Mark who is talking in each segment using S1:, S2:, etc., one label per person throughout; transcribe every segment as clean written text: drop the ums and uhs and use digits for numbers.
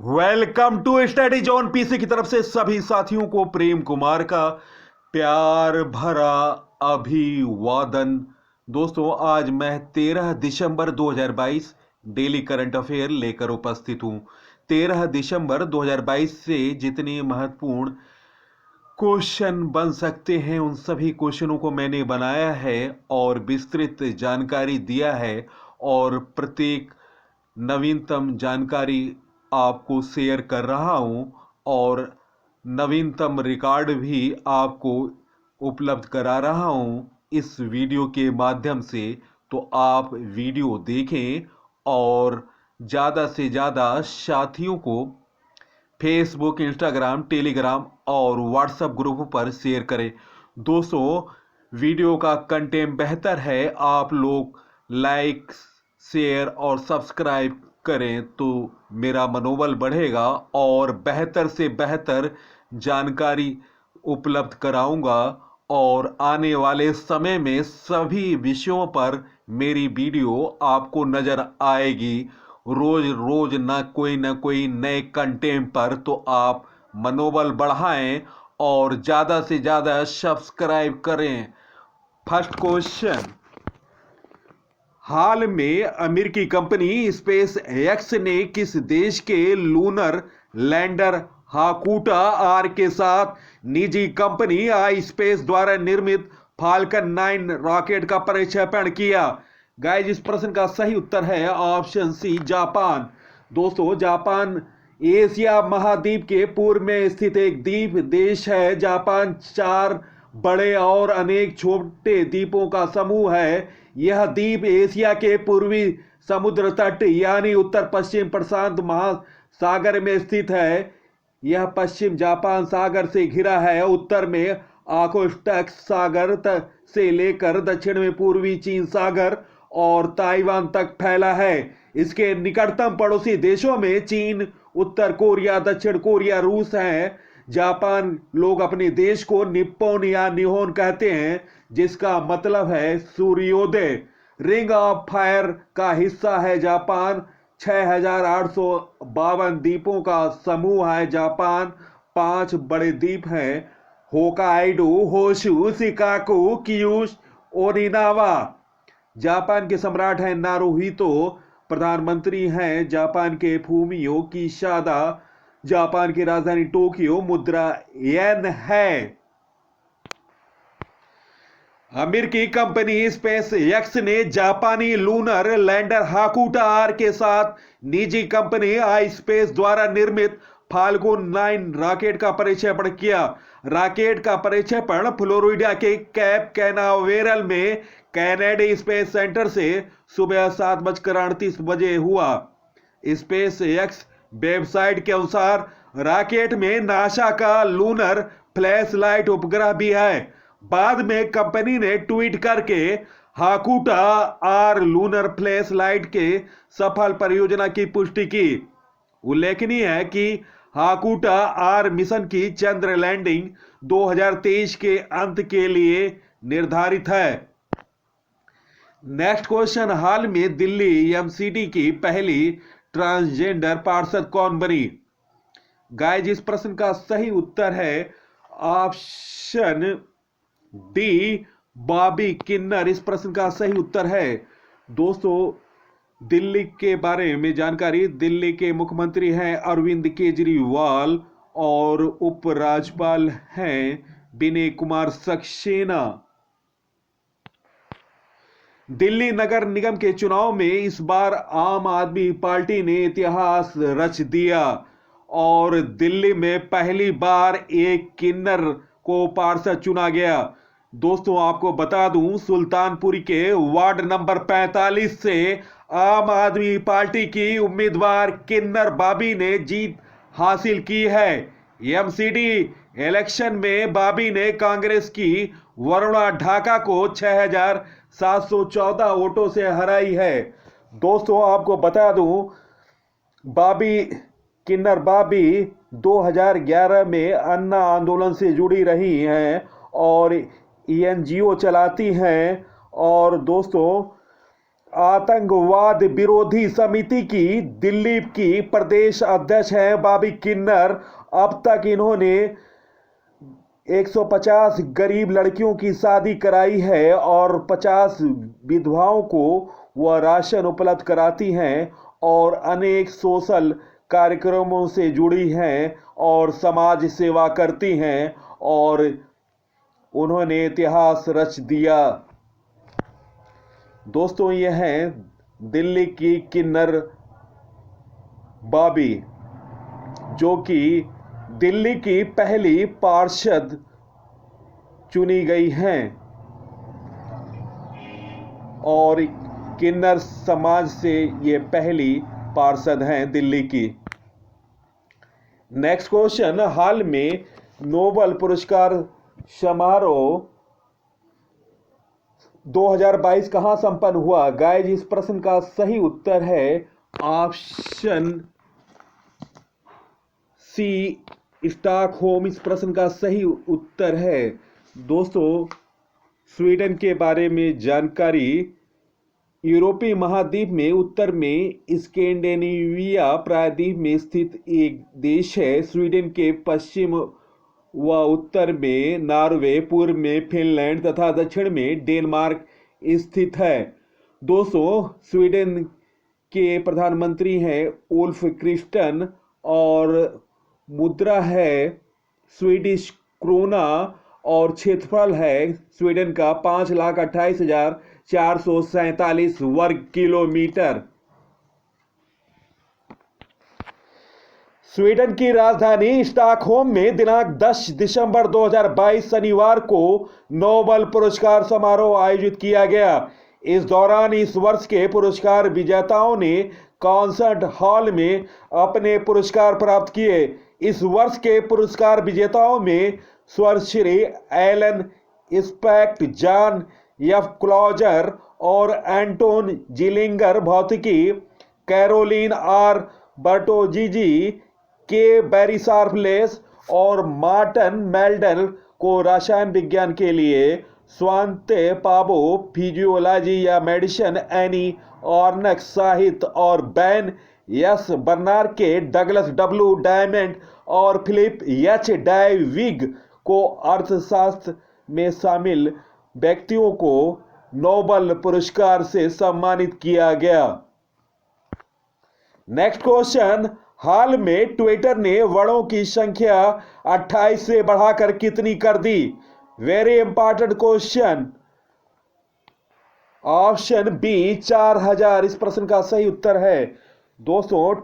S1: Welcome to study zone PC की तरफ से सभी साथियों को प्रेम कुमार का प्यार भरा अभिवादन। दोस्तों, आज मैं 13 दिसंबर 2022 डेली करंट अफेयर लेकर उपस्थित हूं। 13 दिसंबर 2022 से जितनी महत्वपूर्ण क्वेश्चन बन सकते हैं उन सभी क्वेश्चनों को मैंने बनाया है और विस्तृत जानकारी दिया है, और प्रत्येक नवीनतम जानकारी आपको शेयर कर रहा हूं और नवीनतम रिकॉर्ड भी आपको उपलब्ध करा रहा हूं इस वीडियो के माध्यम से। तो आप वीडियो देखें और ज़्यादा से ज़्यादा साथियों को फेसबुक, इंस्टाग्राम, टेलीग्राम और व्हाट्सएप ग्रुप पर शेयर करें। दोस्तों, वीडियो का कंटेंट बेहतर है, आप लोग लाइक, शेयर और सब्सक्राइब करें तो मेरा मनोबल बढ़ेगा और बेहतर से बेहतर जानकारी उपलब्ध कराऊंगा। और आने वाले समय में सभी विषयों पर मेरी वीडियो आपको नज़र आएगी, रोज रोज ना कोई नए कंटेंट पर। तो आप मनोबल बढ़ाएं और ज़्यादा से ज़्यादा सब्सक्राइब करें। फर्स्ट क्वेश्चन, हाल में अमेरिकी कंपनी स्पेस एक्स ने किस देश के लूनर लैंडर हाकुटा आर के साथ निजी कंपनी आई स्पेस द्वारा निर्मित फाल्कन 9 रॉकेट का प्रक्षेपण किया? गाइस, इस प्रश्न का सही उत्तर है ऑप्शन सी, जापान। दोस्तों, जापान एशिया महाद्वीप के पूर्व में स्थित एक द्वीप देश है। जापान 4 बड़े और अनेक छोटे द्वीपों का समूह है। यह द्वीप एशिया के पूर्वी समुद्र तट यानी उत्तर पश्चिम प्रशांत महासागर में स्थित है। यह पश्चिम जापान सागर से घिरा है, उत्तर में ओखोत्स्क सागर से लेकर दक्षिण में पूर्वी चीन सागर और ताइवान तक फैला है। इसके निकटतम पड़ोसी देशों में चीन, उत्तर कोरिया, दक्षिण कोरिया, रूस हैं। जापान लोग अपने देश को निप्पॉन या निहोन कहते हैं, जिसका मतलब है सूर्योदय। रिंग ऑफ फायर का हिस्सा है जापान। 6852 द्वीपों का समूह है जापान। 5 बड़े द्वीप हैं, होकाइडो, होशु, शिकाकू, क्यूशू, ओकिनावा। जापान के सम्राट हैं नारुहितो। प्रधानमंत्री हैं जापान के फूमियो किशिदा। जापान की राजधानी टोक्यो। मुद्रा येन है। अमेरिकी कंपनी स्पेस एक्स ने जापानी लूनर लैंडर हाकुटा आर के साथ निजी कंपनी आई स्पेस द्वारा निर्मित फाल्कन 9 रॉकेट का प्रक्षेपण किया। रॉकेट का प्रक्षेपण फ्लोरिडा के कैप कैनावेरल में कैनेडी स्पेस सेंटर से सुबह 7:38 बजे हुआ। स्पेस एक्स वेबसाइट के अनुसार रॉकेट में नासा का लूनर फ्लैश लाइट उपग्रह भी है। बाद में कंपनी ने ट्वीट करके हाकुटा आर लूनर फ्लैश लाइट के सफल परियोजना की पुष्टि की। उल्लेखनीय है कि हाकुटा आर मिशन की चंद्र लैंडिंग 2023 के अंत के लिए निर्धारित है। नेक्स्ट क्वेश्चन, हाल में दिल्ली एमसीडी की पहली ट्रांसजेंडर पार्षद कौन बनी? गाइस, इस प्रश्न का सही उत्तर है ऑप्शन डी, बॉबी किन्नर। इस प्रश्न का सही उत्तर है। दोस्तों, दिल्ली के बारे में जानकारी, दिल्ली के मुख्यमंत्री हैं अरविंद केजरीवाल और उपराज्यपाल हैं विनय कुमार सक्सेना। दिल्ली नगर निगम के चुनाव में इस बार आम आदमी पार्टी ने इतिहास रच दिया और दिल्ली में पहली बार एक किन्नर को पार्षद चुना गया। दोस्तों, आपको बता दूं, सुल्तानपुरी के वार्ड नंबर 45 से आम आदमी पार्टी की उम्मीदवार किन्नर बॉबी ने जीत हासिल की है। एमसीडी इलेक्शन में बॉबी ने कांग्रेस की वरुणा ढाका को 6714 वोटों से हराई है। दोस्तों, आपको बता दूं, किन्नर बॉबी 2011 में अन्ना आंदोलन से जुड़ी रही हैं और एनजीओ चलाती हैं। और दोस्तों, आतंकवाद विरोधी समिति की दिल्ली की प्रदेश अध्यक्ष हैं बॉबी किन्नर। अब तक इन्होंने 150 गरीब लड़कियों की शादी कराई है और 50 विधवाओं को वह राशन उपलब्ध कराती हैं और अनेक सोशल कार्यक्रमों से जुड़ी हैं और समाज सेवा करती हैं और उन्होंने इतिहास रच दिया। दोस्तों, ये हैं दिल्ली की किन्नर बॉबी, जो कि दिल्ली की पहली पार्षद चुनी गई हैं और किन्नर समाज से ये पहली पार्षद हैं दिल्ली की। नेक्स्ट क्वेश्चन, हाल में नोबेल पुरस्कार समारोह 2022 कहां संपन्न हुआ? गाइज, इस प्रश्न का सही उत्तर है ऑप्शन सी, स्टॉकहोम। इस प्रश्न का सही उत्तर है। दोस्तों, स्वीडन के बारे में जानकारी। यूरोपीय महाद्वीप में उत्तर में स्कैंडिनेविया प्रायद्वीप में स्थित एक देश है। स्वीडन के पश्चिम व उत्तर में नॉर्वे, पूर्व में फिनलैंड तथा दक्षिण में डेनमार्क स्थित है। दोस्तों, स्वीडन के प्रधानमंत्री हैं उल्फ क्रिस्टन और मुद्रा है स्वीडिश क्रोना और क्षेत्रफल है स्वीडन का 5,28,447 वर्ग किलोमीटर। स्वीडन की राजधानी स्टॉकहोम में दिनांक 10 दिसंबर 2022 शनिवार को नोबेल पुरस्कार समारोह आयोजित किया गया। इस दौरान इस वर्ष के पुरस्कार विजेताओं ने कॉन्सर्ट हॉल में अपने पुरस्कार प्राप्त किए। इस वर्ष के पुरस्कार विजेताओं में स्वर्गश्री Alain Aspect, John F Clauser और एंटोन जिलिंगर भौतिकी, Carolyn R Bertozzi, K Barry Sharpless और मार्टन मेल्डन को रसायन विज्ञान के लिए, स्वांते पाबो फिजियोलॉजी या मेडिसिन, एनी ऑर्नक साहित्य और बैन एस बर्नार के डगलस डब्ल्यू डायमंड और फिलिप एच डायविग को अर्थशास्त्र में शामिल व्यक्तियों को नोबेल पुरस्कार से सम्मानित किया गया। नेक्स्ट क्वेश्चन, हाल में ट्विटर ने वर्णों की संख्या 28 से बढ़ाकर कितनी कर दी? Very important question. Option B 4000 इस प्रश्न का सही उत्तर है। दोस्तों,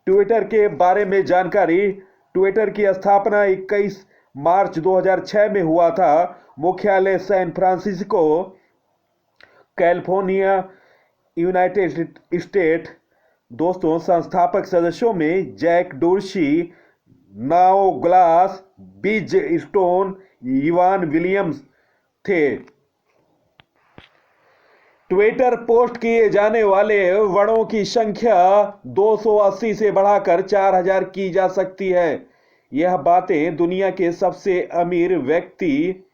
S1: ट्विटर के बारे में जानकारी। ट्विटर की स्थापना 21 मार्च 2006 में हुआ था। मुख्यालय San Francisco, California, United State. दोस्तों, संस्थापक सदस्यों में Jack Dorsey, Noah Glass, Biz Stone, Evan Williams थे। ट्विटर पोस्ट किए जाने वाले वर्णों की संख्या 280 से बढ़ाकर 4000 की जा सकती है। यह बातें दुनिया के सबसे अमीर व्यक्ति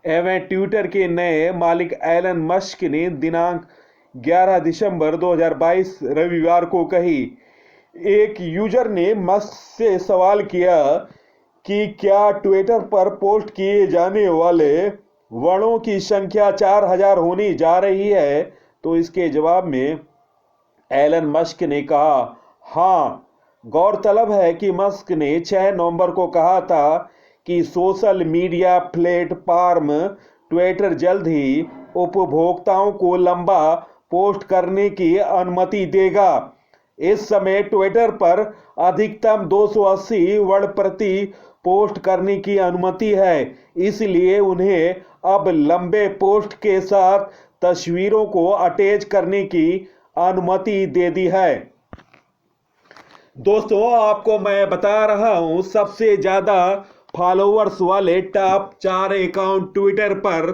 S1: एवं ट्विटर के नए मालिक एलन मस्क ने दिनांक 11 दिसंबर 2022 रविवार को कही। एक यूजर ने मस्क से सवाल किया कि क्या ट्विटर पर पोस्ट किए जाने वाले वर्णों की संख्या 4000 होने जा रही है? तो इसके जवाब में एलन मस्क ने कहा, हाँ। गौरतलब है कि मस्क ने 6 नवंबर को कहा था कि सोशल मीडिया प्लेटफॉर्म ट्विटर जल्द ही उपभोक्ताओं को लंबा पोस्ट करने की अनुमति देगा। इस समय ट्विटर पर अधिकतम 280 वर्ड प्रति पोस्ट करने की अनुमति है, इसलिए उन्हें अब लंबे पोस्ट के साथ तस्वीरों को अटैच करने की अनुमति दे दी है। दोस्तों, आपको मैं बता रहा हूं सबसे ज्यादा फॉलोअर्स वाले टॉप 4 अकाउंट ट्विटर पर।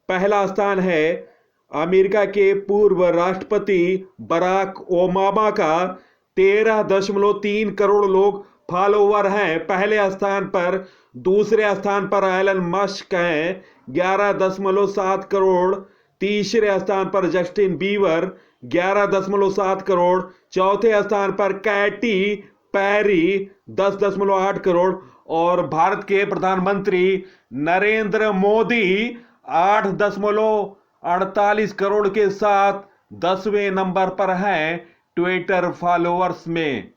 S1: पहला स्थान है अमेरिका के पूर्व राष्ट्रपति बराक ओबामा का 13.3 करोड़ लोग फॉलोवर हैं पहले स्थान पर। दूसरे स्थान पर एलन मस्क हैं 11.7 करोड़। तीसरे स्थान पर जस्टिन बीवर 11.7 करोड़, चौथे स्थान पर कैटी पैरी 10.8 करोड़ और भारत के प्रधानमंत्री नरेंद्र मोदी 8.48 करोड़ के साथ 10वें नंबर पर हैं ट्विटर फॉलोअर्स में।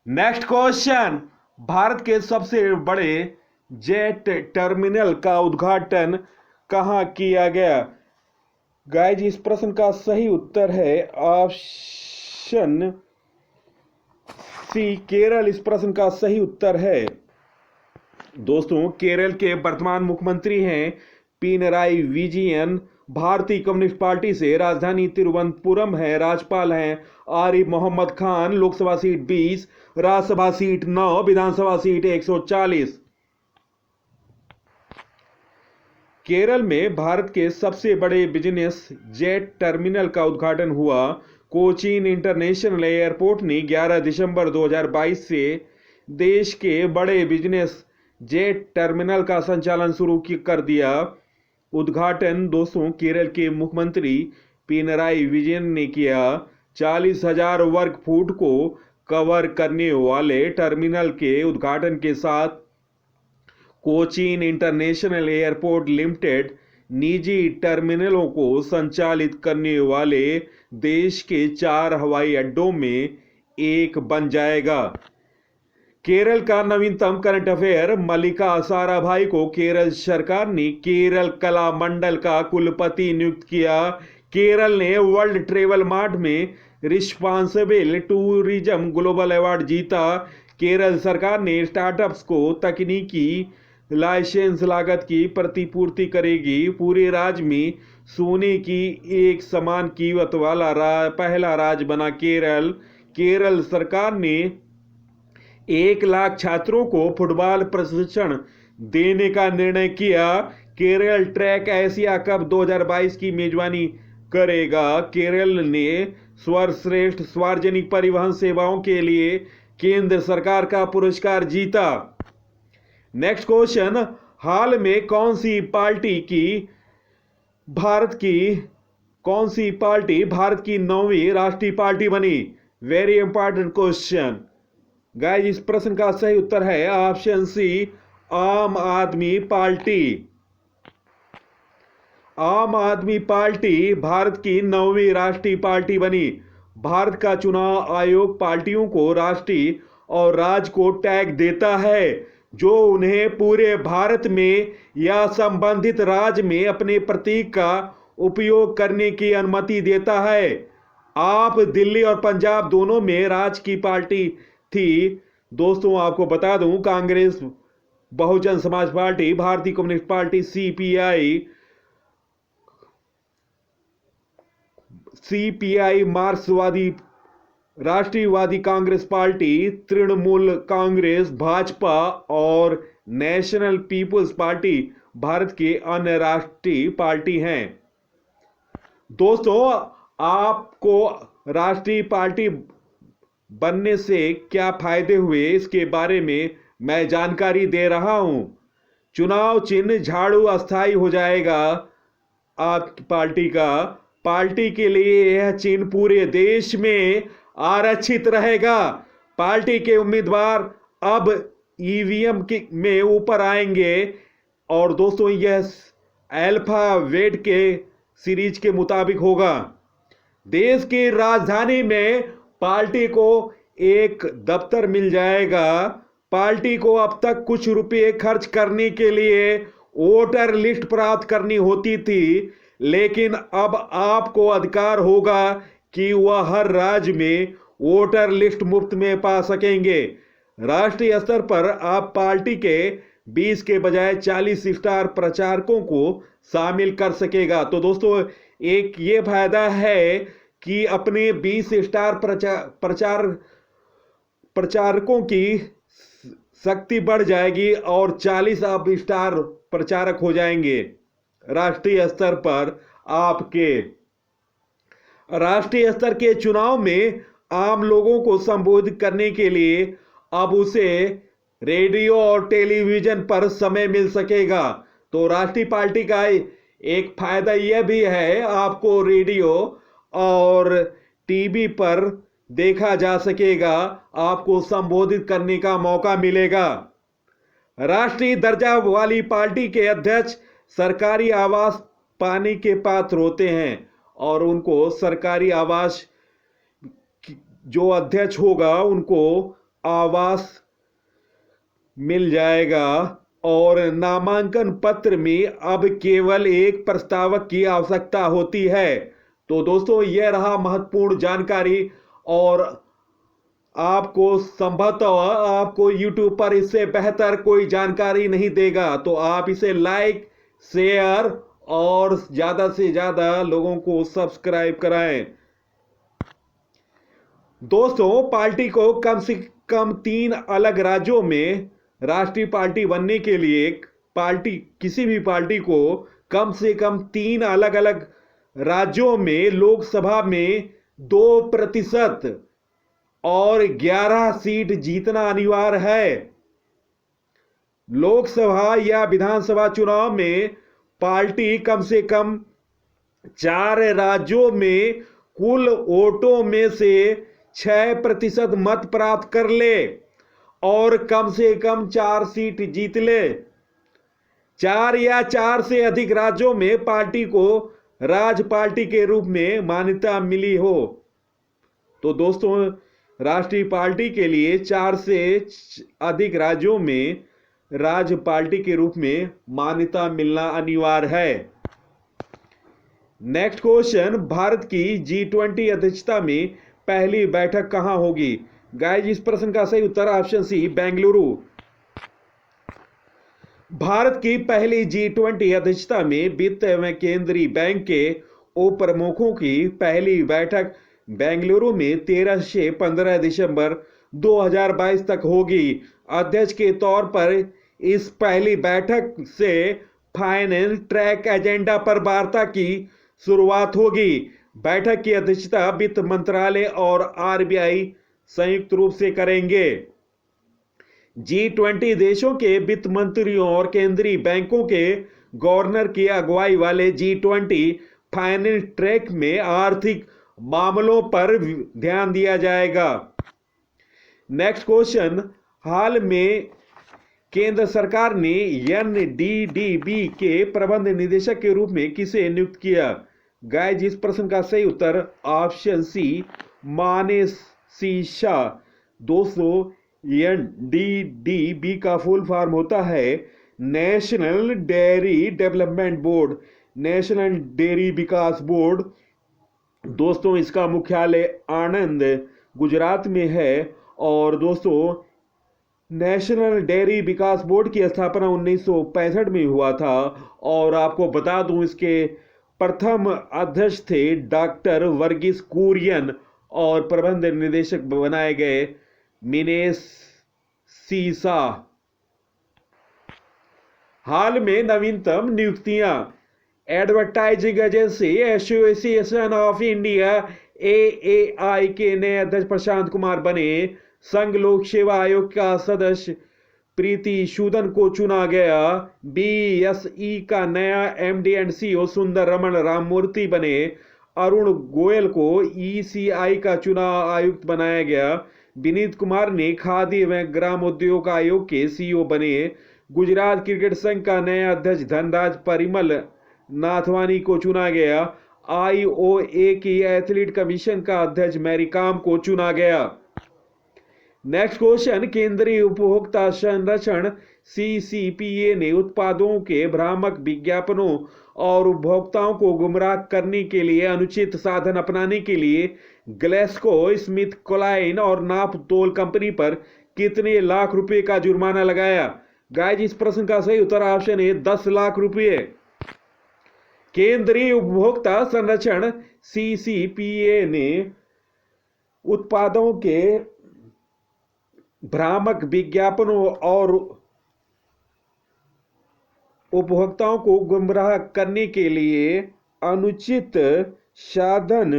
S1: नेक्स्ट क्वेश्चन, भारत के सबसे बड़े जेट टर्मिनल का उद्घाटन कहां किया गया? गाइज इस प्रश्न का सही उत्तर है ऑप्शन सी, केरल। इस प्रश्न का सही उत्तर है दोस्तों, केरल के वर्तमान मुख्यमंत्री हैं पिनराई विजयन। भारतीय कम्युनिस्ट पार्टी से राजधानी तिरुवनंतपुरम है। राज्यपाल हैं आरिफ मोहम्मद खान। लोकसभा सीट 20, राज्यसभा सीट 9, विधानसभा सीट 140। केरल में भारत के सबसे बड़े बिजनेस जेट टर्मिनल का उद्घाटन हुआ। कोचीन इंटरनेशनल एयरपोर्ट ने 11 दिसंबर 2022 से देश के बड़े बिजनेस जेट टर्मिनल का संचालन शुरू कर दिया। उद्घाटन दोस्तों केरल के मुख्यमंत्री पिनराई विजयन ने किया। 40,000 वर्ग फुट को कवर करने वाले टर्मिनल के उद्घाटन के साथ कोचीन इंटरनेशनल एयरपोर्ट लिमिटेड निजी टर्मिनलों को संचालित करने वाले देश के 4 हवाई अड्डों में एक बन जाएगा। केरल का नवीनतम करंट अफेयर, मल्लिका साराभाई को केरल सरकार ने केरल कला मंडल का कुलपति नियुक्त किया। केरल ने वर्ल्ड ट्रेवल मार्ट में रिस्पॉन्सिबल टूरिज्म ग्लोबल अवार्ड जीता। केरल सरकार ने स्टार्टअप्स को तकनीकी लाइसेंस लागत की प्रतिपूर्ति करेगी। पूरे राज्य में सोने की एक समान कीमत वाला पहला राज्य बना केरल। केरल सरकार ने 1 लाख छात्रों को फुटबॉल प्रशिक्षण देने का निर्णय किया। केरल ट्रैक एशिया कप 2022 की मेजबानी करेगा। केरल ने सर्वश्रेष्ठ सार्वजनिक परिवहन सेवाओं के लिए केंद्र सरकार का पुरस्कार जीता। नेक्स्ट क्वेश्चन, हाल में कौन सी पार्टी भारत की 9वीं राष्ट्रीय पार्टी बनी? Very important question guys. इस प्रश्न का सही उत्तर है ऑप्शन सी, आम आदमी पार्टी। आम आदमी पार्टी भारत की 9वीं राष्ट्रीय पार्टी बनी। भारत का चुनाव आयोग पार्टियों को राष्ट्रीय और राज्य को टैग देता है जो उन्हें पूरे भारत में या संबंधित राज्य में अपने प्रतीक का उपयोग करने की अनुमति देता है। आप दिल्ली और पंजाब दोनों में राज्य की पार्टी थी। दोस्तों आपको बता दूं, कांग्रेस, बहुजन समाज पार्टी, भारतीय कम्युनिस्ट पार्टी, सीपीआई, मार्क्सवादी राष्ट्रीयवादी कांग्रेस पार्टी, तृणमूल कांग्रेस, भाजपा और नेशनल पीपुल्स पार्टी भारत के अन्य राष्ट्रीय पार्टी हैं। दोस्तों आपको राष्ट्रीय पार्टी बनने से क्या फायदे हुए इसके बारे में मैं जानकारी दे रहा हूं। चुनाव चिन्ह झाड़ू अस्थायी हो जाएगा आपकी पार्टी का। पार्टी के लिए यह चिन्ह पूरे देश में आरक्षित रहेगा। पार्टी के उम्मीदवार अब ईवीएम में ऊपर आएंगे और दोस्तों यह अल्फाबेट के सीरीज के मुताबिक होगा। देश की राजधानी में पार्टी को एक दफ्तर मिल जाएगा। पार्टी को अब तक कुछ रुपए खर्च करने के लिए वोटर लिस्ट प्राप्त करनी होती थी, लेकिन अब आपको अधिकार होगा कि वह हर राज्य में वोटर लिस्ट मुफ्त में पा सकेंगे। राष्ट्रीय स्तर पर आप पार्टी के 20 के बजाय 40 स्टार प्रचारकों को शामिल कर सकेगा। तो दोस्तों एक ये फायदा है कि अपने 20 स्टार प्रचारकों की शक्ति बढ़ जाएगी और 40 आप स्टार प्रचारक हो जाएंगे। राष्ट्रीय स्तर पर आपके राष्ट्रीय स्तर के चुनाव में आम लोगों को संबोधित करने के लिए अब उसे रेडियो और टेलीविजन पर समय मिल सकेगा। तो राष्ट्रीय पार्टी का एक फायदा यह भी है, आपको रेडियो और टीवी पर देखा जा सकेगा, आपको संबोधित करने का मौका मिलेगा। राष्ट्रीय दर्जा वाली पार्टी के अध्यक्ष सरकारी आवास पाने के पात्र होते हैं और उनको सरकारी आवास, जो अध्यक्ष होगा उनको आवास मिल जाएगा। और नामांकन पत्र में अब केवल एक प्रस्तावक की आवश्यकता होती है। तो दोस्तों, यह रहा महत्वपूर्ण जानकारी, और आपको संभवतः आपको YouTube पर इससे बेहतर कोई जानकारी नहीं देगा, तो आप इसे लाइक, शेयर और ज्यादा से ज्यादा लोगों को सब्सक्राइब कराएं। दोस्तों, पार्टी को कम से कम 3 अलग राज्यों में राष्ट्रीय पार्टी बनने के लिए किसी भी पार्टी को कम से कम 3 अलग अलग राज्यों में लोकसभा में 2% और 11 सीट जीतना अनिवार्य है। लोकसभा या विधानसभा चुनाव में पार्टी कम से कम 4 राज्यों में कुल वोटों में से 6% मत प्राप्त कर ले और कम से कम 4 सीट जीत ले। 4 या 4 से अधिक राज्यों में पार्टी को राज पार्टी के रूप में मान्यता मिली हो। तो दोस्तों, राष्ट्रीय पार्टी के लिए 4 से अधिक राज्यों में राज पार्टी के रूप में मान्यता मिलना अनिवार्य है। नेक्स्ट क्वेश्चन, भारत की G20 अध्यक्षता में पहली बैठक कहां होगी? गाइस, इस प्रश्न का सही उत्तर ऑप्शन सी, बेंगलुरु। भारत की पहली G20 अध्यक्षता में वित्त एवं केंद्रीय बैंक के उप प्रमुखों की पहली बैठक बेंगलुरु में 13 से 15 दिसंबर 2022 तक होगी। अध्यक्ष के तौर पर इस पहली बैठक से फाइनेंस ट्रैक एजेंडा पर वार्ता की शुरुआत होगी। बैठक की अध्यक्षता वित्त मंत्रालय और RBI संयुक्त रूप से करेंगे। G20 देशों के वित्त मंत्रियों और केंद्रीय बैंकों के गवर्नर की अगुवाई वाले G20 फाइनेंस ट्रैक में आर्थिक मामलों पर ध्यान दिया जाएगा। नेक्स्ट क्वेश्चन, हाल में केंद्र सरकार ने NDDB के प्रबंध निदेशक के रूप में किसे नियुक्त किया? गाइस, इस प्रश्न का सही उत्तर ऑप्शन सी, मानेसी शाह। दोस्तों, NDDB का फुल फॉर्म होता है national dairy development board, national dairy विकास बोर्ड। दोस्तों, इसका मुख्यालय आणंद, गुजरात में है। और दोस्तों, नेशनल डेयरी विकास बोर्ड की स्थापना 1965 में हुआ था। और आपको बता दूं, इसके प्रथम अध्यक्ष थे डॉक्टर वर्गीस कुरियन और प्रबंध निदेशक बनाए गए मिनेसी शाह। हाल में नवीनतम नियुक्तियां, advertising agency association of India AAI के नए अध्यक्ष प्रशांत कुमार बने। संघ लोक सेवा आयोग का सदस्य प्रीति सूदन को चुना गया। BSE का नया MD एंड CEO सुंदर रमन राममूर्ति बने। अरुण गोयल को ECI का चुनाव आयुक्त बनाया गया। विनीत कुमार ने खादी एवं ग्राम उद्योग आयोग के CEO बने। गुजरात क्रिकेट संघ का नया अध्यक्ष धनराज परिमल नाथवानी को चुना गया। IOA की एथलीट कमीशन का अध्यक्ष मैरी कॉम को चुना गया। नेक्स्ट क्वेश्चन, केंद्रीय उपभोक्ता संरक्षण CCPA ने उत्पादों के भ्रामक विज्ञापनों और उपभोक्ताओं को गुमराह करने के लिए अनुचित साधन अपनाने के लिए GlaxoSmithKline और नाप तोल कंपनी पर कितने लाख रुपए का जुर्माना लगाया? गाइस, इस प्रश्न का सही उत्तर ऑप्शन है 10 लाख रुपए। केंद्रीय उपभोक्ता संरक्षण CCPA ने उत्पादों के भ्रामक विज्ञापनों और उपभोक्ताओं को गुमराह करने के लिए अनुचित साधन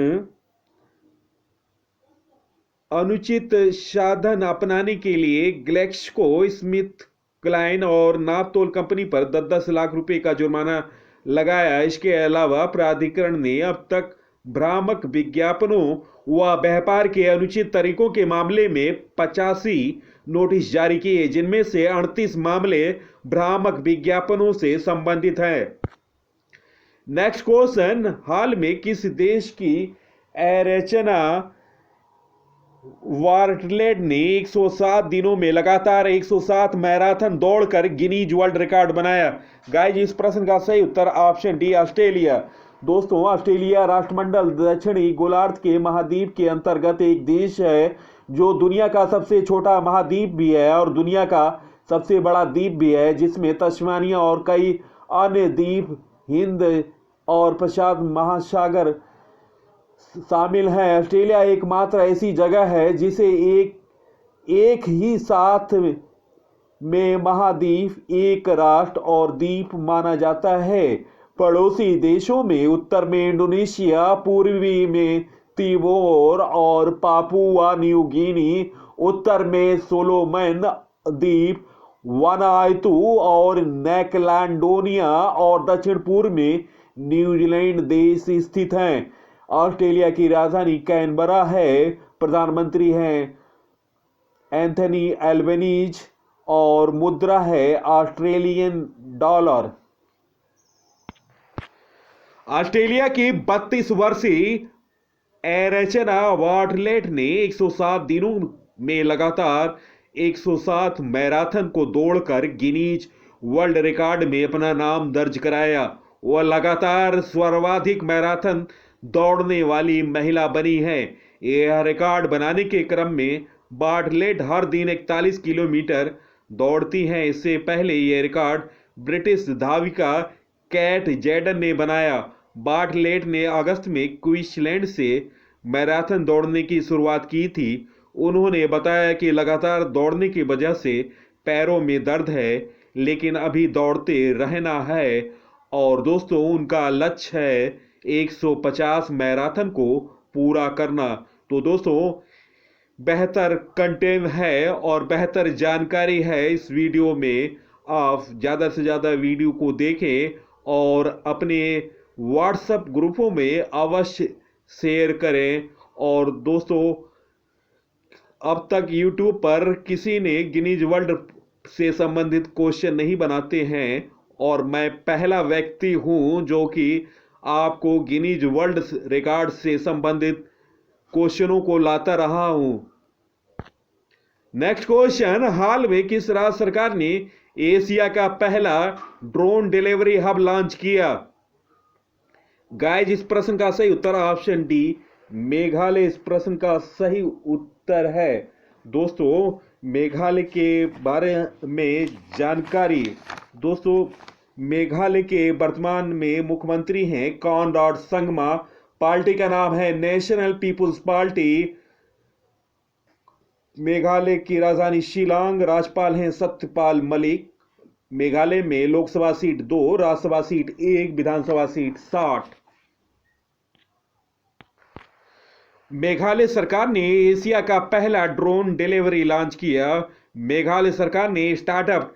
S1: अपनाने के लिए GlaxoSmithKline और नापतोल कंपनी पर 10-10 लाख रुपए का जुर्माना लगाया। इसके अलावा प्राधिकरण ने अब तक भ्रामक विज्ञापनों व व्यापार के अनुचित तरीकों के मामले में 85 नोटिस जारी किए, जिनमें से 38 मामले भ्रामक विज्ञापनों से संबंधित हैं। नेक्स्ट क्वेश्चन, हाल में किस देश की एरेचना बार्टलेट ने 107 दिनों में लगातार 107 मैराथन दौड़कर गिनीज वर्ल्ड रिकॉर्ड बनाया? गाइस, इस प्रश्न का सही उत्तर ऑप्शन डी, ऑस्ट्रेलिया। दोस्तों, ऑस्ट्रेलिया राष्ट्रमंडल दक्षिणी गोलार्ध के महाद्वीप के अंतर्गत एक देश है, जो दुनिया का सबसे छोटा महाद्वीप भी है और दुनिया का सबसे बड़ा द्वीप भी है, जिसमें तस्मानिया और कई अन्य द्वीप हिंद और प्रशांत महासागर शामिल हैं। ऑस्ट्रेलिया एकमात्र ऐसी जगह है जिसे एक ही साथ में महाद्वीप, एक राष्ट्र और द्वीप माना जाता है। पड़ोसी देशों में उत्तर में इंडोनेशिया, पूर्वी में तिमोर और पापुआ न्यू गिनी, उत्तर में सोलोमन द्वीप, वानुआतु और कैलेडोनिया और दक्षिण पूर्व में न्यूजीलैंड देश स्थित हैं। ऑस्ट्रेलिया की राजधानी कैनबरा है। प्रधानमंत्री हैं एंथनी एल्बनीज और मुद्रा है ऑस्ट्रेलियन डॉलर। ऑस्ट्रेलिया की 32 वर्षीय एरेचना बार्टलेट ने 107 दिनों में लगातार 107 मैराथन को दौड़कर गिनीज वर्ल्ड रिकॉर्ड में अपना नाम दर्ज कराया। वह लगातार सर्वाधिक मैराथन दौड़ने वाली महिला बनी है। यह रिकॉर्ड बनाने के क्रम में बार्टलेट हर दिन 41 किलोमीटर दौड़ती हैं। इससे पहले यह रिकॉर्ड ब्रिटिश धाविका कैट जेडन ने बनाया। बार्टलेट ने अगस्त में क्वींसलैंड से मैराथन दौड़ने की शुरुआत की थी। उन्होंने बताया कि लगातार दौड़ने की वजह से पैरों में दर्द है, लेकिन अभी दौड़ते रहना है। और दोस्तों, उनका लक्ष्य है 150 मैराथन को पूरा करना। तो दोस्तों, बेहतर कंटेंट है और बेहतर जानकारी है इस वीडियो में। आप ज़्यादा से ज़्यादा वीडियो को देखें और अपने व्हाट्सएप ग्रुपों में अवश्य शेयर करें। और दोस्तों, अब तक यूट्यूब पर किसी ने गिनीज वर्ल्ड से संबंधित क्वेश्चन नहीं बनाते हैं, और मैं पहला व्यक्ति हूं जो कि आपको गिनीज वर्ल्ड रिकॉर्ड से संबंधित क्वेश्चनों को लाता रहा हूं। नेक्स्ट क्वेश्चन, हाल में किस राज्य सरकार ने एशिया का पहला ड्रोन डिलीवरी हब लॉन्च किया? गाइस, इस प्रश्न का सही उत्तर ऑप्शन डी, मेघालय इस प्रश्न का सही उत्तर है। दोस्तों, मेघालय के बारे में जानकारी। दोस्तों, मेघालय के वर्तमान में मुख्यमंत्री हैं कॉनराड संगमा। पार्टी का नाम है नेशनल पीपुल्स पार्टी। मेघालय की राजधानी शिलांग। राज्यपाल हैं सत्यपाल मलिक। मेघालय में लोकसभा सीट 2, राज्यसभा सीट 1, विधानसभा सीट 60। मेघालय सरकार ने एशिया का पहला ड्रोन डिलीवरी लॉन्च किया। मेघालय सरकार ने स्टार्टअप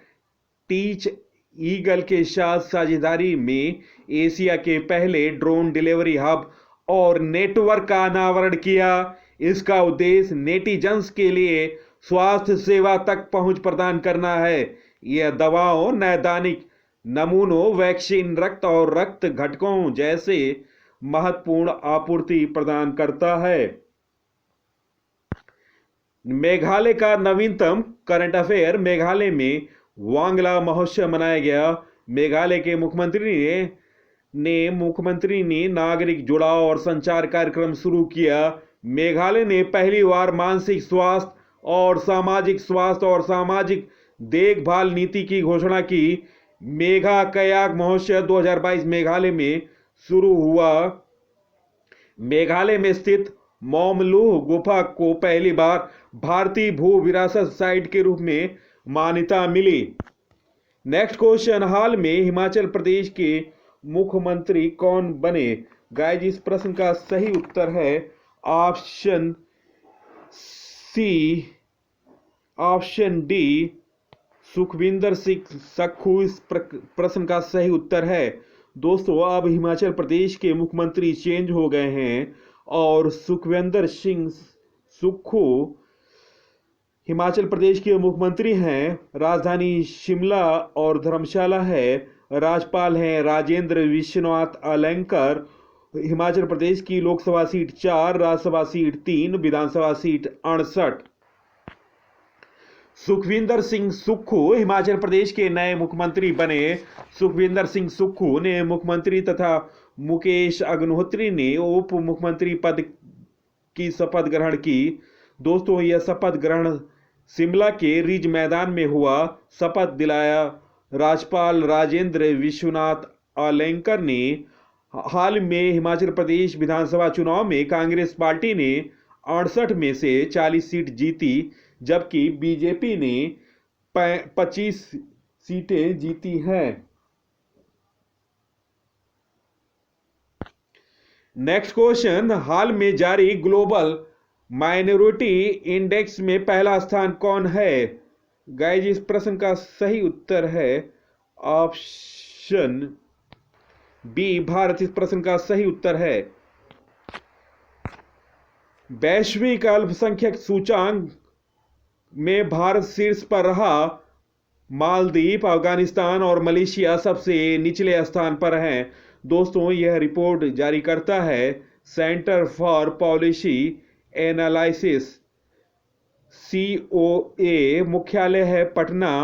S1: टीच ईगल के साथ साझेदारी में एशिया के पहले ड्रोन डिलीवरी हब और नेटवर्क का अनावरण किया। इसका उद्देश्य नेटिजन्स के लिए स्वास्थ्य सेवा तक पहुंच प्रदान करना है। यह दवाओं, नैदानिक नमूनों, वैक्सीन, रक्त और रक्त घटकों जैसे महत्वपूर्ण आपूर्ति प्रदान करता है। मेघालय का नवीनतम करंट अफेयर। मेघालय में वांगला महोत्सव मनाया गया। मेघालय के मुख्यमंत्री ने नागरिक जुड़ाव और संचार कार्यक्रम शुरू किया। मेघालय ने पहली बार मानसिक स्वास्थ्य और सामाजिक देखभाल नीति की घोषणा की। मेघा कयाक महोत्सव 2022 मेघालय में शुरू हुआ। मेघालय में स्थित मौमलुह गुफा को पहली बार भारतीय भू विरासत साइट के रूप में मान्यता मिली। नेक्स्ट क्वेश्चन, हाल में हिमाचल प्रदेश के मुख्यमंत्री कौन बने? गाइस, इस प्रश्न का सही उत्तर है option C, option D, Sukhvinder Singh Sukhu इस प्रश्न का सही उत्तर है। दोस्तों अब हिमाचल प्रदेश के मुख्यमंत्री चेंज हो गए हैं और सुखविंदर सिंह सुक्खू हिमाचल प्रदेश के मुख्यमंत्री हैं। राजधानी शिमला और धर्मशाला है। राज्यपाल हैं राजेंद्र विश्वनाथ आलंकर। हिमाचल प्रदेश की लोकसभा सीट 4, राज्यसभा सीट 3, विधानसभा सीट 68। सुखविंदर सिंह सुक्खू हिमाचल प्रदेश के नए मुख्यमंत्री बने। सुखविंदर सिंह सुक्खू ने मुख्यमंत्री तथा मुकेश अग्निहोत्री ने उप मुख्यमंत्री पद की शपथ ग्रहण की। दोस्तों यह शपथ ग्रहण शिमला के रिज मैदान में हुआ। शपथ दिलाया राज्यपाल राजेंद्र विश्वनाथ आलंकर ने। हाल में हिमाचल प्रदेश विधानसभा चुनाव में कांग्रेस पार्टी ने 68 में से 40 सीट जीती, जबकि बीजेपी ने 25 सीटें जीती हैं। नेक्स्ट क्वेश्चन, हाल में जारी ग्लोबल माइनॉरिटी इंडेक्स में पहला स्थान कौन है? गाइस इस प्रश्न का सही उत्तर है ऑप्शन बी, भारत। इस प्रश्न का सही उत्तर है। वैश्विक अल्पसंख्यक सूचांक में भारत शीर्ष पर रहा। मालदीव, अफगानिस्तान और मलेशिया सबसे निचले स्थान पर हैं। दोस्तों यह रिपोर्ट जारी करता है centre for policy analysis, COA। मुख्यालय है पटना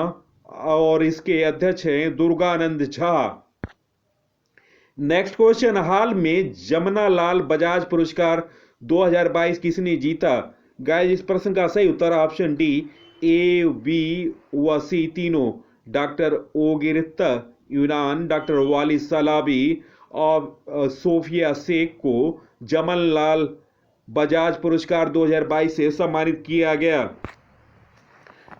S1: और इसके अध्यक्ष हैं दुर्गानंद झा। नेक्स्ट क्वेश्चन, हाल में जमनालाल बजाज पुरस्कार 2022 किसने जीता? गाइस इस प्रश्न का सही उत्तर ऑप्शन डी, A, B व C तीनों। डॉक्टर ओगिरता यूनान, डॉक्टर वालिद सलाबी और सोफिया शेख को जमनालाल बजाज पुरस्कार 2022 से सम्मानित किया गया।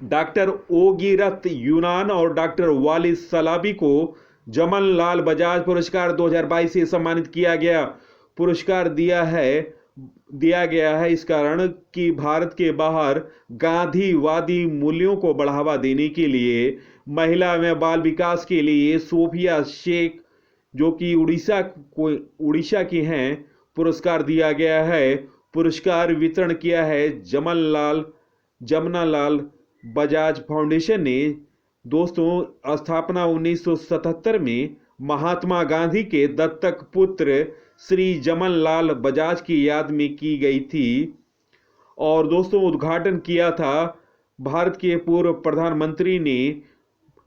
S1: डॉक्टर ओगिरत यूनान और डॉक्टर वालिद सलाबी को जमनालाल बजाज पुरस्कार 2022 से सम्मानित किया गया। पुरस्कार दिया गया है इस कारण कि भारत के बाहर गांधीवादी मूल्यों को बढ़ावा देने के लिए महिला एवं बाल विकास के लिए सोफिया शेख जो कि उड़ीसा की हैं पुरस्कार दिया गया है। पुरस्कार वितरण किया है जमनालाल बजाज फाउंडेशन ने। दोस्तों स्थापना 1977 में महात्मा गांधी के दत्तक पुत्र श्री जमनालाल बजाज की याद में की गई थी। और दोस्तों उद्घाटन किया था भारत के पूर्व प्रधानमंत्री ने,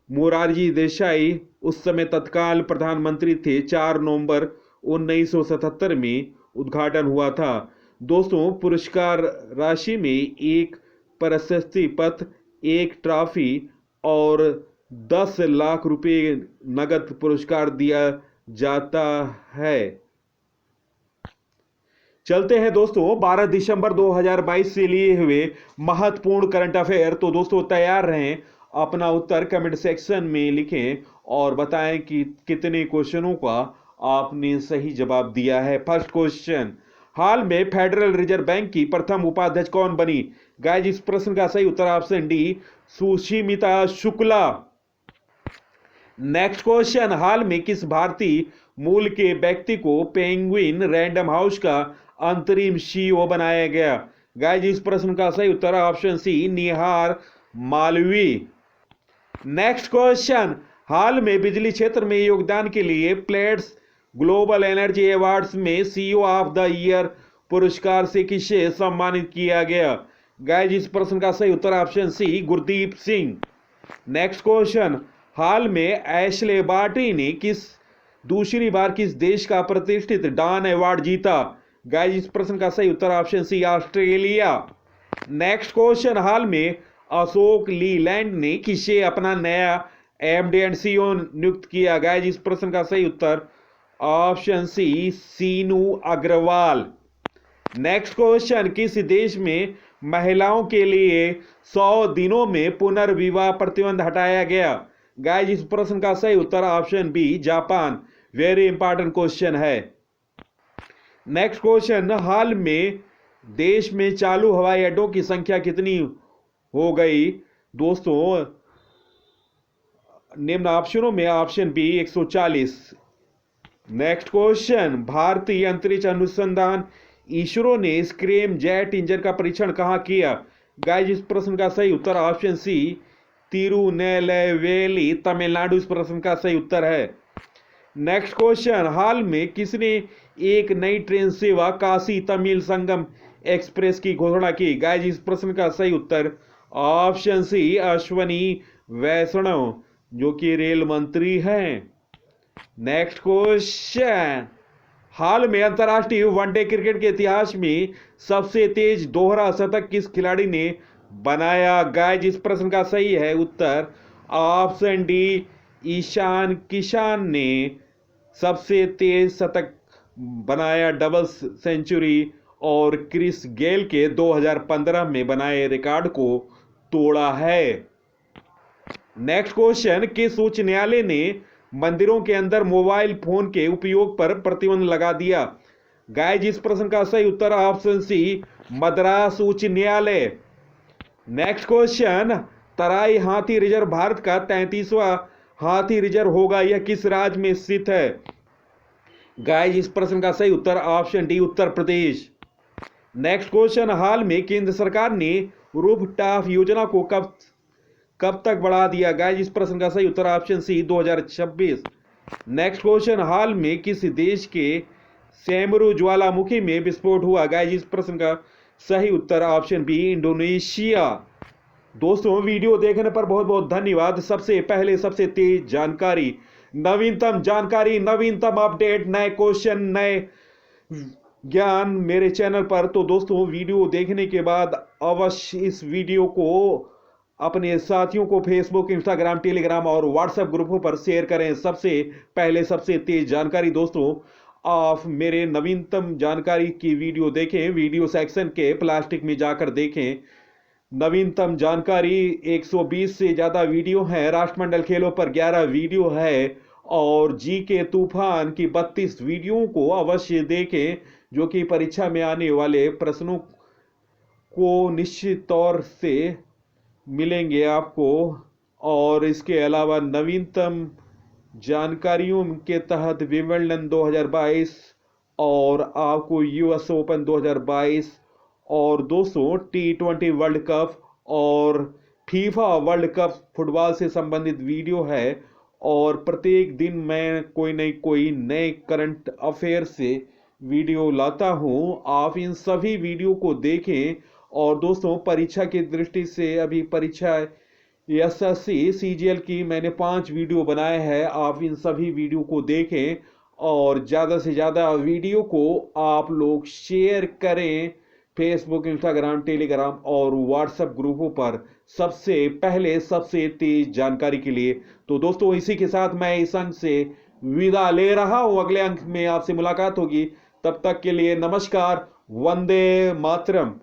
S1: मोरारजी देसाई उस समय तत्काल प्रधानमंत्री थे। 4 नवंबर 1977 में उद्घाटन हुआ था। दोस्तों पुरस्कार राशि में एक प्रशस्ति पत्र, एक ट्रॉफी और 10 लाख रुपए नगद पुरस्कार दिया जाता है। चलते हैं दोस्तों 12 दिसंबर 2022 से लिए हुए महत्वपूर्ण करंट अफेयर। तो दोस्तों तैयार रहें, अपना उत्तर कमेंट सेक्शन में लिखें और बताएं कि कितने क्वेश्चनों का आपने सही जवाब दिया है। फर्स्ट क्वेश्चन, हाल में फेडरल रिजर्व बैंक की प्रथम उपाध्यक्ष कौन बनी? गाइस इस प्रश्न का सही उत्तर option D, Sushmita Shukla. Next question, हाल में किस भारतीय मूल के व्यक्ति को पेंगुइन रैंडम हाउस का अंतरिम CEO बनाया गया? गाइस इस प्रश्न का सही उत्तर ऑप्शन सी, निहार मालवीय। नेक्स्ट क्वेश्चन, हाल में बिजली क्षेत्र में योगदान के लिए प्लेट्स ग्लोबल एनर्जी अवार्ड्स में CEO ऑफ द ईयर पुरस्कार से किसे सम्मानित किया गया? गाइस इस प्रश्न का सही उत्तर option C, Gurdeep Singh. Next question, हाल में एशले बार्टी ने दूसरी बार किस देश का प्रतिष्ठित डॉन अवार्ड जीता? गाइस इस प्रश्न का सही उत्तर option C, Australia. Next question, हाल में अशोक लीलैंड ने किसे अपना नया MD and CEO नियुक्त किया? गाइस इस प्रश्न का सही उत्तर ऑप्शन सी, सीनू अग्रवाल। नेक्स्ट क्वेश्चन, किस देश में महिलाओं के लिए 100 दिनों में पुनर्विवाह प्रतिबंध हटाया गया? गाइस इस प्रश्न का सही उत्तर option B, Japan. Very important question है। नेक्स्ट क्वेश्चन, हाल में देश में चालू हवाई अड्डों की संख्या कितनी हो गई? दोस्तों निम्न ऑप्शनों में ऑप्शन बी 140, नेक्स्ट क्वेश्चन, भारतीय अंतरिक्ष अनुसंधान इसरो ने स्क्रेम जेट इंजन का परीक्षण कहाँ किया? गाइस इस प्रश्न का सही उत्तर ऑप्शन सी, तिरुनेलवेली, तमिलनाडु इस प्रश्न का सही उत्तर है। नेक्स्ट क्वेश्चन, हाल में किसने एक नई ट्रेन सेवा काशी तमिल संगम एक्सप्रेस की घोषणा की? गाइस इस प्रश्न का सही उत्तर ऑप्शन सी, अश्वनी वैष्णव, जो कि रेल मंत्री हैं। नेक्स्ट क्वेश्चन, हाल में अंतरराष्ट्रीय वनडे क्रिकेट के इतिहास में सबसे तेज दोहरा शतक किस खिलाड़ी ने बनाया? गाइस इस प्रश्न का सही है उत्तर ऑप्शन डी, ईशान किशन ने सबसे तेज शतक बनाया, डबल सेंचुरी, और क्रिस गेल के 2015 में बनाए रिकॉर्ड को तोड़ा है। नेक्स्ट क्वेश्चन, किस उच्च न्यायालय ने मंदिरों के अंदर मोबाइल फोन के उपयोग पर प्रतिबंध लगा दिया? गाइस इस प्रश्न का सही उत्तर ऑप्शन सी, मद्रास उच्च न्यायालय। नेक्स्ट क्वेश्चन, तराई हाथी रिजर्व भारत का 33वां हाथी रिजर्व होगा, यह किस राज्य में स्थित है? गाइस इस प्रश्न का सही उत्तर option D, Uttar Pradesh. Next question, हाल में केंद्र सरकार ने रूफटॉप योजना को कब तक बढ़ा दिया? गाइस इस प्रश्न का सही उत्तर ऑप्शन सी, 2026। नेक्स्ट क्वेश्चन, हाल में किस देश के सेमरू ज्वालामुखी में विस्फोट हुआ? गाइस इस प्रश्न का सही उत्तर ऑप्शन बी, इंडोनेशिया। दोस्तों वीडियो देखने पर बहुत बहुत धन्यवाद। सबसे पहले सबसे तेज जानकारी, नवीनतम जानकारी, नवीनतम अपडेट, नए क्वेश्चन, नए ज्ञान मेरे चैनल पर। तो दोस्तों वीडियो देखने के बाद अवश्य इस वीडियो को अपने साथियों को फेसबुक, इंस्टाग्राम, टेलीग्राम और व्हाट्सएप ग्रुपों पर शेयर करें। सबसे पहले सबसे तेज जानकारी दोस्तों, आप मेरे नवीनतम जानकारी की वीडियो देखें, वीडियो सेक्शन के प्लास्टिक में जाकर देखें। नवीनतम जानकारी 120 से ज़्यादा वीडियो है, राष्ट्रमंडल खेलों पर 11 वीडियो है, और जी के तूफान की 32 वीडियो को अवश्य देखें, जो कि परीक्षा में आने वाले प्रश्नों को निश्चित तौर से मिलेंगे आपको। और इसके अलावा नवीनतम जानकारियों के तहत विंबलडन 2022 और आपको यूएस ओपन 2022 और दोस्तों T20 वर्ल्ड कप और फीफा वर्ल्ड कप फुटबॉल से संबंधित वीडियो है। और प्रत्येक दिन मैं कोई नए करंट अफेयर से वीडियो लाता हूं, आप इन सभी वीडियो को देखें। और दोस्तों परीक्षा की दृष्टि से अभी परीक्षा एसएससी सीजीएल की मैंने 5 वीडियो बनाए हैं, आप इन सभी वीडियो को देखें और ज़्यादा से ज़्यादा वीडियो को आप लोग शेयर करें फेसबुक, इंस्टाग्राम, टेलीग्राम और व्हाट्सएप ग्रुपों पर, सबसे पहले सबसे तेज जानकारी के लिए। तो दोस्तों इसी के साथ मैं इस अंक से विदा ले रहा हूं, अगले अंक में आपसे मुलाकात होगी। तब तक के लिए नमस्कार, वंदे मातरम।